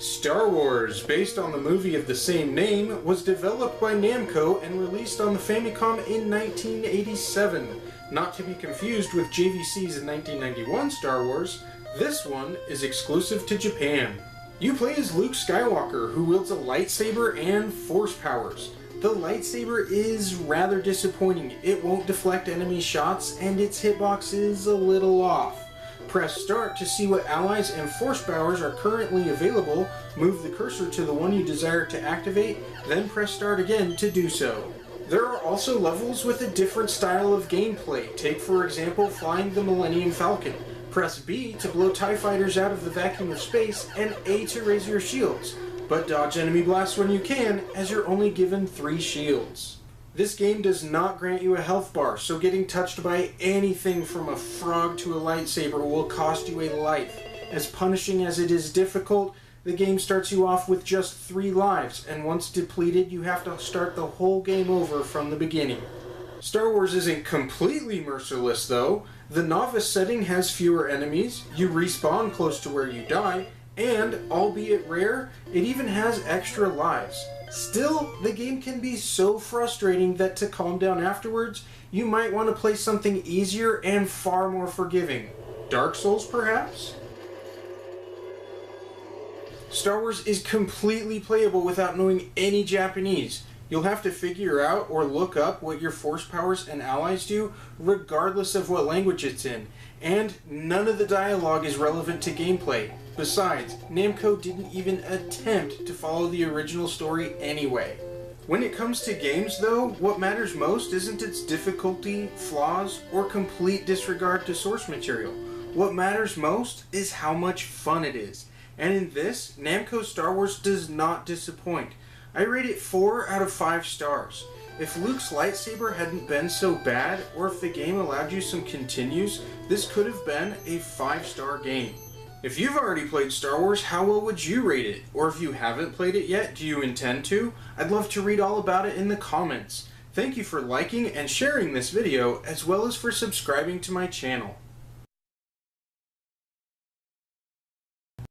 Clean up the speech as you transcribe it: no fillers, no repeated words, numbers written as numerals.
Star Wars, based on the movie of the same name, was developed by Namco and released on the Famicom in 1987. Not to be confused with JVC's 1991 Star Wars, this one is exclusive to Japan. You play as Luke Skywalker, who wields a lightsaber and force powers. The lightsaber is rather disappointing. It won't deflect enemy shots, and its hitbox is a little off. Press start to see what allies and force powers are currently available, move the cursor to the one you desire to activate, then press start again to do so. There are also levels with a different style of gameplay. Take for example flying the Millennium Falcon. Press B to blow TIE fighters out of the vacuum of space, and A to raise your shields. But dodge enemy blasts when you can, as you're only given 3 shields. This game does not grant you a health bar, so getting touched by anything from a frog to a lightsaber will cost you a life. As punishing as it is difficult, the game starts you off with just 3 lives, and once depleted you have to start the whole game over from the beginning. Star Wars isn't completely merciless though. The novice setting has fewer enemies, you respawn close to where you die, and, albeit rare, it even has extra lives. Still, the game can be so frustrating that to calm down afterwards, you might want to play something easier and far more forgiving. Dark Souls, perhaps? Star Wars is completely playable without knowing any Japanese. You'll have to figure out or look up what your force powers and allies do, regardless of what language it's in. And none of the dialogue is relevant to gameplay. Besides, Namco didn't even attempt to follow the original story anyway. When it comes to games though, what matters most isn't its difficulty, flaws, or complete disregard to source material. What matters most is how much fun it is. And in this, Namco Star Wars does not disappoint. I rate it 4 out of 5 stars. If Luke's lightsaber hadn't been so bad, or if the game allowed you some continues, this could have been a 5-star game. If you've already played Star Wars, how well would you rate it? Or if you haven't played it yet, do you intend to? I'd love to read all about it in the comments. Thank you for liking and sharing this video, as well as for subscribing to my channel.